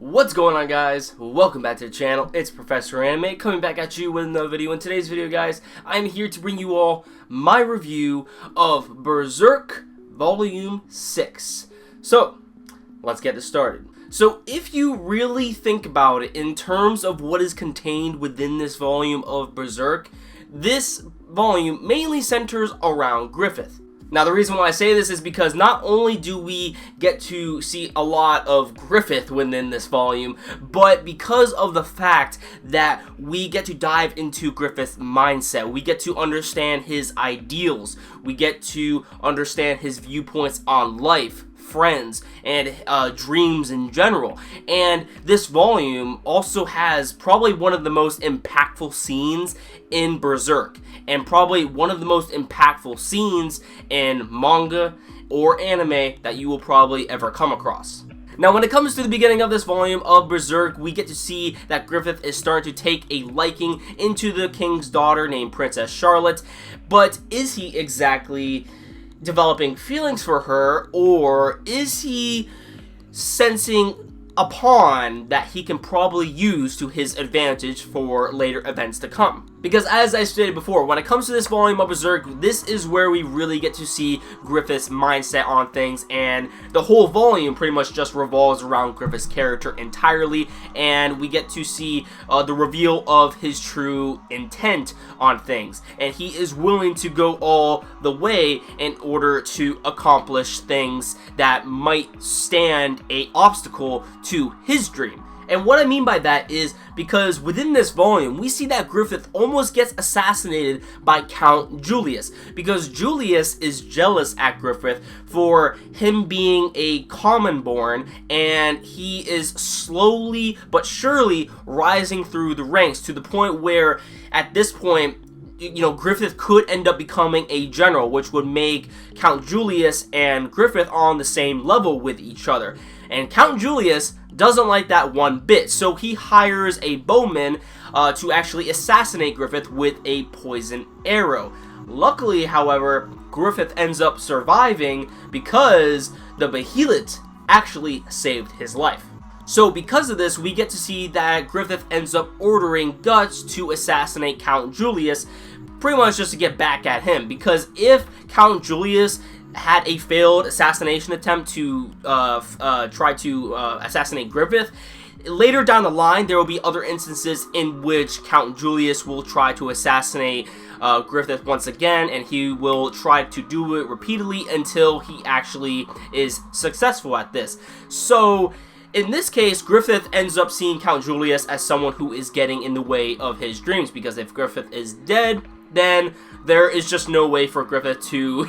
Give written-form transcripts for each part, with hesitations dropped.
What's going on, guys? Welcome back to the channel. It's Professor Anime coming back at you with another video. In today's video, guys, I'm here to bring you all my review of Berserk Volume 6. So, let's get this started. So, if you really think about it in terms of what is contained within this volume of Berserk, this volume mainly centers around Griffith. Now, the reason why I say this is because not only do we get to see a lot of Griffith within this volume, but because of the fact that we get to dive into Griffith's mindset, we get to understand his ideals, we get to understand his viewpoints on life, friends, and dreams in general. And this volume also has probably one of the most impactful scenes in Berserk, and probably one of the most impactful scenes in manga or anime that you will probably ever come across. Now, when it comes to the beginning of this volume of Berserk, we get to see that Griffith is starting to take a liking into the king's daughter named Princess Charlotte, but is he exactly developing feelings for her, or is he sensing a pawn that he can probably use to his advantage for later events to come? Because as I stated before, when it comes to this volume of Berserk, this is where we really get to see Griffith's mindset on things, and the whole volume pretty much just revolves around Griffith's character entirely, and we get to see the reveal of his true intent on things, and he is willing to go all the way in order to accomplish things that might stand an obstacle to his dream. And what I mean by that is because within this volume, we see that Griffith almost gets assassinated by Count Julius, because Julius is jealous at Griffith for him being a common-born, and he is slowly but surely rising through the ranks to the point where, at this point, Griffith could end up becoming a general, which would make Count Julius and Griffith on the same level with each other. And Count Julius doesn't like that one bit, so he hires a bowman to actually assassinate Griffith with a poison arrow. Luckily, however, Griffith ends up surviving because the Behelit actually saved his life. So because of this, we get to see that Griffith ends up ordering Guts to assassinate Count Julius, pretty much just to get back at him, because if Count Julius had a failed assassination attempt to try to assassinate Griffith, later down the line there will be other instances in which Count Julius will try to assassinate Griffith once again, and he will try to do it repeatedly until he actually is successful at this. So in this case, Griffith ends up seeing Count Julius as someone who is getting in the way of his dreams, because if Griffith is dead, then there is just no way for Griffith to,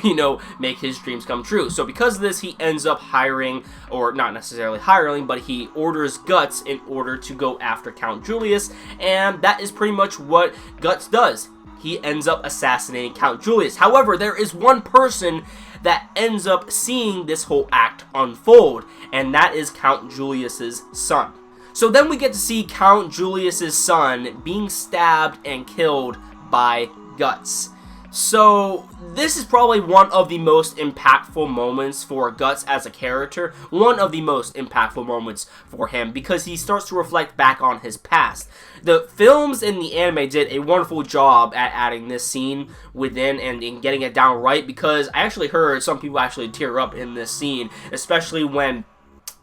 make his dreams come true. So because of this, he ends up hiring, or not necessarily hiring, but he orders Guts in order to go after Count Julius, and that is pretty much what Guts does. He ends up assassinating Count Julius. However, there is one person that ends up seeing this whole act unfold, and that is Count Julius's son. So then we get to see Count Julius's son being stabbed and killed by Guts. So this is probably one of the most impactful moments for Guts as a character, one of the most impactful moments for him, because he starts to reflect back on his past. The films and the anime did a wonderful job at adding this scene within and in getting it down right, because I actually heard some people actually tear up in this scene, especially when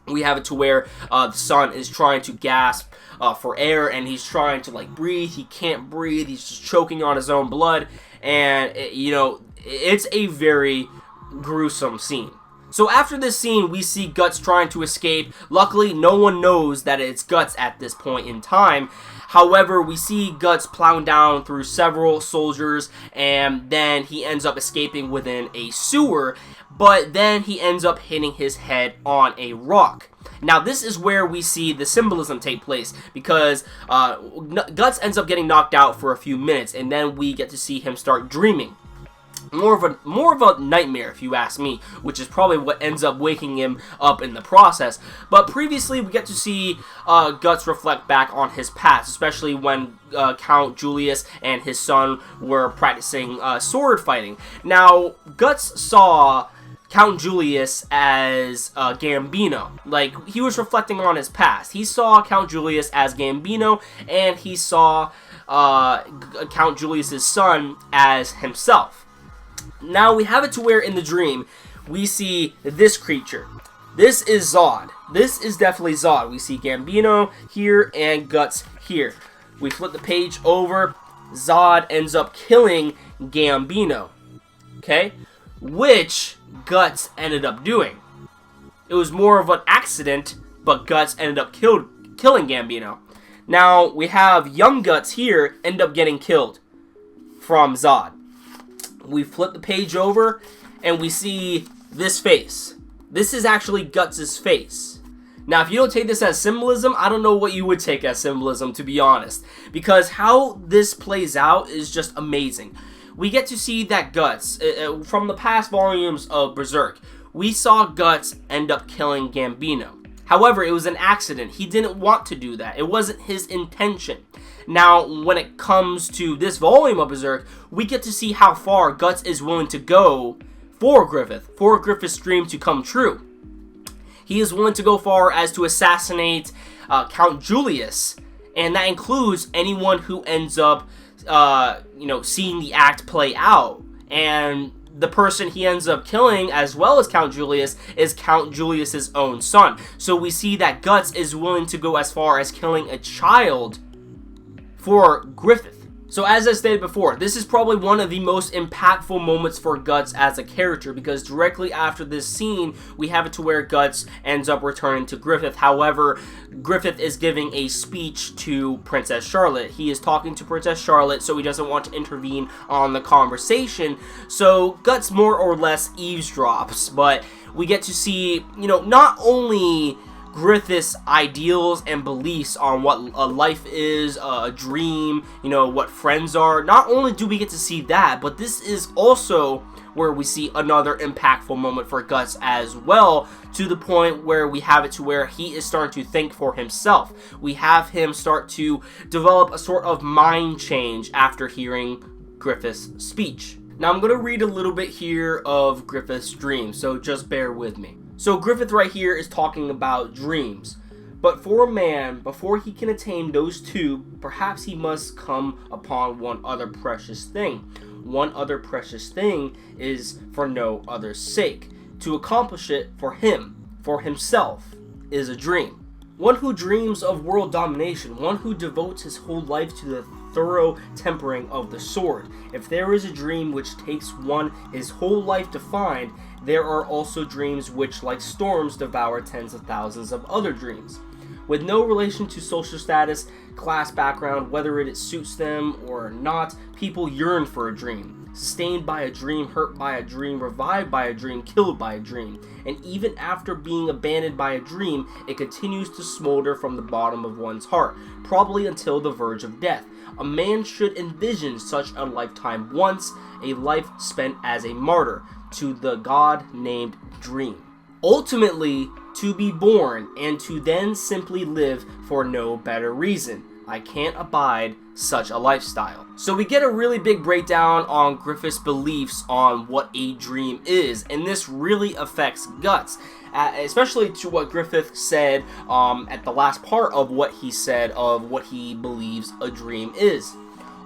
we have it to where the son is trying to gasp for air, and he's trying to breathe. He can't breathe. He's just choking on his own blood, and it's a very gruesome scene. So after this scene, we see Guts trying to escape. Luckily, no one knows that it's Guts at this point in time. However, we see Guts plowing down through several soldiers, and then he ends up escaping within a sewer, but then he ends up hitting his head on a rock. Now, this is where we see the symbolism take place, because Guts ends up getting knocked out for a few minutes, and then we get to see him start dreaming. More of a nightmare, if you ask me, which is probably what ends up waking him up in the process. But previously, we get to see Guts reflect back on his past, especially when Count Julius and his son were practicing sword fighting. Now, Guts saw Count Julius as Gambino. Like, he was reflecting on his past. He saw Count Julius as Gambino, and he saw Count Julius's son as himself. Now, we have it to where in the dream, we see this creature. This is Zod. This is definitely Zod. We see Gambino here and Guts here. We flip the page over. Zod ends up killing Gambino. Okay? Which Guts ended up doing. It was more of an accident, but Guts ended up killing Gambino. Now, we have young Guts here end up getting killed from Zod. We flip the page over, and we see this face. This is actually Guts' face. Now, if you don't take this as symbolism, I don't know what you would take as symbolism, to be honest. Because how this plays out is just amazing. We get to see that Guts, from the past volumes of Berserk, we saw Guts end up killing Gambino. However, it was an accident. He didn't want to do that. It wasn't his intention. Now, when it comes to this volume of Berserk, we get to see how far Guts is willing to go for Griffith, for Griffith's dream to come true. He is willing to go far as to assassinate Count Julius, and that includes anyone who ends up, seeing the act play out. And the person he ends up killing, as well as Count Julius, is Count Julius's own son. So we see that Guts is willing to go as far as killing a child for Griffith. So as I stated before, this is probably one of the most impactful moments for Guts as a character, because directly after this scene, we have it to where Guts ends up returning to Griffith. However, Griffith is giving a speech to Princess Charlotte. He is talking to Princess Charlotte, so he doesn't want to intervene on the conversation. So Guts more or less eavesdrops, but we get to see, not only Griffith's ideals and beliefs on what a life is, a dream, what friends are. Not only do we get to see that, but this is also where we see another impactful moment for Guts as well, to the point where we have it to where he is starting to think for himself. We have him start to develop a sort of mind change after hearing Griffith's speech. Now I'm going to read a little bit here of Griffith's dream, so just bear with me. So Griffith right here is talking about dreams. But for a man, before he can attain those two, perhaps he must come upon one other precious thing. One other precious thing is for no other's sake. To accomplish it for him, for himself, is a dream. One who dreams of world domination, one who devotes his whole life to the thorough tempering of the sword. If there is a dream which takes one his whole life to find, there are also dreams which, like storms, devour tens of thousands of other dreams. With no relation to social status, class background, whether it suits them or not, people yearn for a dream. Sustained by a dream, hurt by a dream, revived by a dream, killed by a dream. And even after being abandoned by a dream, it continues to smolder from the bottom of one's heart, probably until the verge of death. A man should envision such a lifetime once, a life spent as a martyr to the god named Dream. Ultimately, to be born and to then simply live for no better reason. I can't abide such a lifestyle. So we get a really big breakdown on Griffith's beliefs on what a dream is, and this really affects Guts, especially to what Griffith said at the last part of what he said of what he believes a dream is.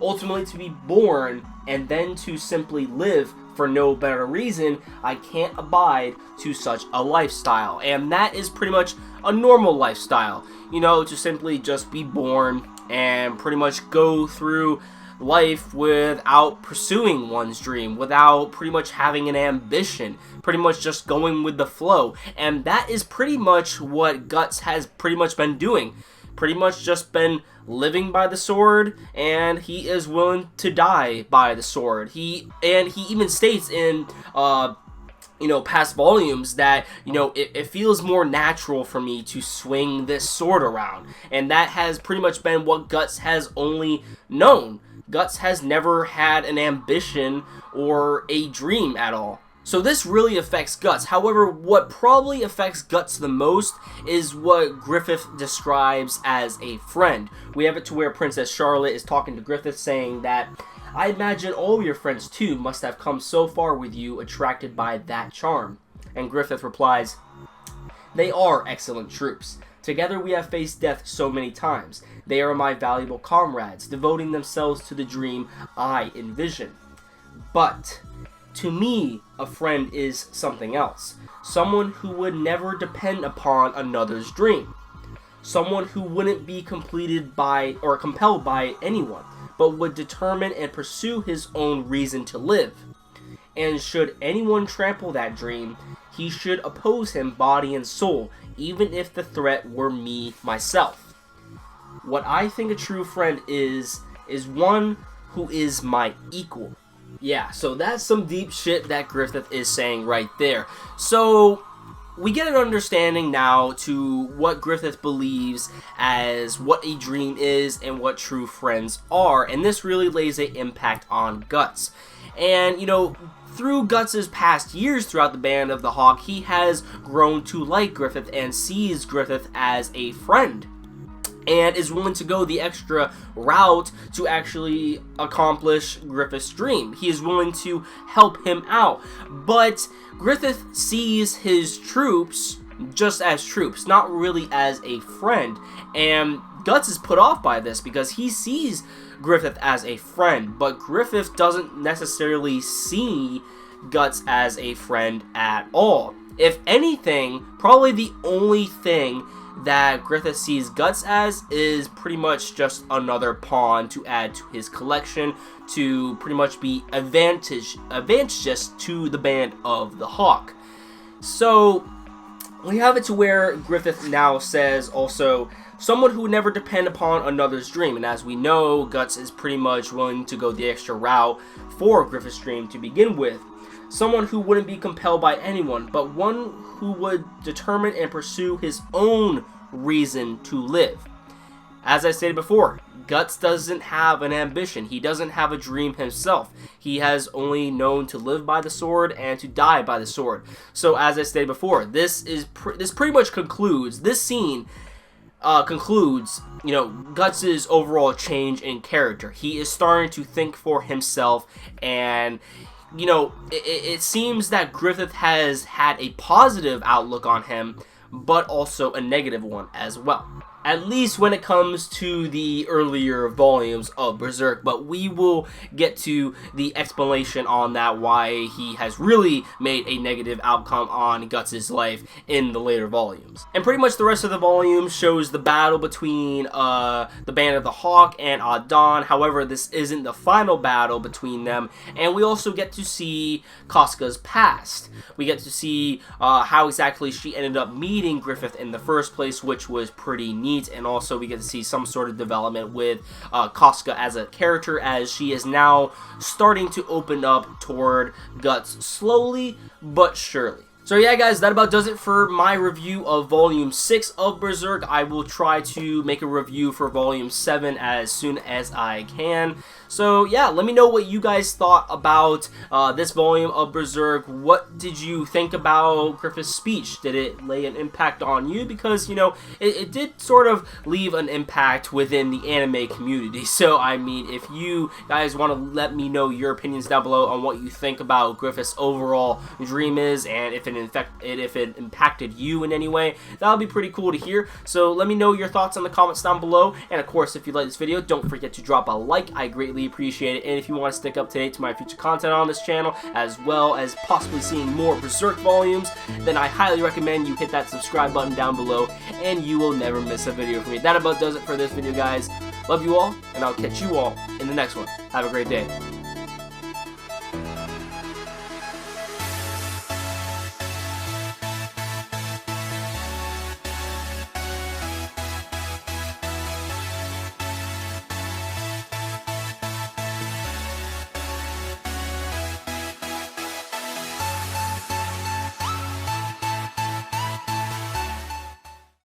Ultimately, to be born and then to simply live for no better reason, I can't abide to such a lifestyle. And that is pretty much a normal lifestyle, to simply just be born and pretty much go through life without pursuing one's dream, without pretty much having an ambition, pretty much just going with the flow. And that is pretty much what Guts has pretty much been doing. Pretty much just been living by the sword, and he is willing to die by the sword. He even states in past volumes that it feels more natural for me to swing this sword around, and that has pretty much been what Guts has only known. Guts has never had an ambition or a dream at all. So this really affects Guts. However, what probably affects Guts the most is what Griffith describes as a friend. We have it to where Princess Charlotte is talking to Griffith, saying that, I imagine all your friends too must have come so far with you, attracted by that charm. And Griffith replies, "They are excellent troops. Together we have faced death so many times. They are my valuable comrades, devoting themselves to the dream I envision. But to me, a friend is something else. Someone who would never depend upon another's dream. Someone who wouldn't be completed by or compelled by anyone, but would determine and pursue his own reason to live. And should anyone trample that dream, he should oppose him body and soul, even if the threat were me myself. What I think a true friend is one who is my equal." Yeah, so that's some deep shit that Griffith is saying right there. So we get an understanding now to what Griffith believes as what a dream is and what true friends are, and this really lays an impact on Guts. And, you know, through Guts' past years throughout the Band of the Hawk, he has grown to like Griffith and sees Griffith as a friend, and is willing to go the extra route to actually accomplish Griffith's dream. He is willing to help him out. But Griffith sees his troops just as troops, not really as a friend. And Guts is put off by this because he sees Griffith as a friend, but Griffith doesn't necessarily see Guts as a friend at all. If anything, probably the only thing that Griffith sees Guts as is pretty much just another pawn to add to his collection, to pretty much be advantageous to the Band of the Hawk. So we have it to where Griffith now says also, someone who would never depend upon another's dream. And as we know, Guts is pretty much willing to go the extra route for Griffith's dream to begin with. Someone who wouldn't be compelled by anyone, but one who would determine and pursue his own reason to live. As I stated before, Guts doesn't have an ambition. He doesn't have a dream himself. He has only known to live by the sword and to die by the sword. So as I stated before, this pretty much concludes, this scene concludes, you know, Guts' overall change in character. He is starting to think for himself, and you know, it seems that Griffith has had a positive outlook on him, but also a negative one as well. At least when it comes to the earlier volumes of Berserk, but we will get to the explanation on that, why he has really made a negative outcome on Guts' life in the later volumes. And pretty much the rest of the volume shows the battle between the Band of the Hawk and Adon. However, this isn't the final battle between them, and we also get to see Casca's past. We get to see how exactly she ended up meeting Griffith in the first place, which was pretty neat. And also we get to see some sort of development with Casca as a character, as she is now starting to open up toward Guts slowly but surely. So yeah guys, that about does it for my review of Volume 6 of Berserk. I will try to make a review for Volume 7 as soon as I can. So yeah, let me know what you guys thought about this volume of Berserk. What did you think about Griffith's speech? Did it lay an impact on you? Because, you know, it did sort of leave an impact within the anime community. So, I mean, if you guys want to let me know your opinions down below on what you think about Griffith's overall dream is, and if it impacted you in any way, that would be pretty cool to hear. So let me know your thoughts in the comments down below. And of course, if you like this video, don't forget to drop a like. I greatly appreciate it. And if you want to stick up to date to my future content on this channel, as well as possibly seeing more Berserk volumes, then I highly recommend you hit that subscribe button down below, and you will never miss a video from me. That about does it for this video, guys. Love you all, and I'll catch you all in the next one. Have a great day.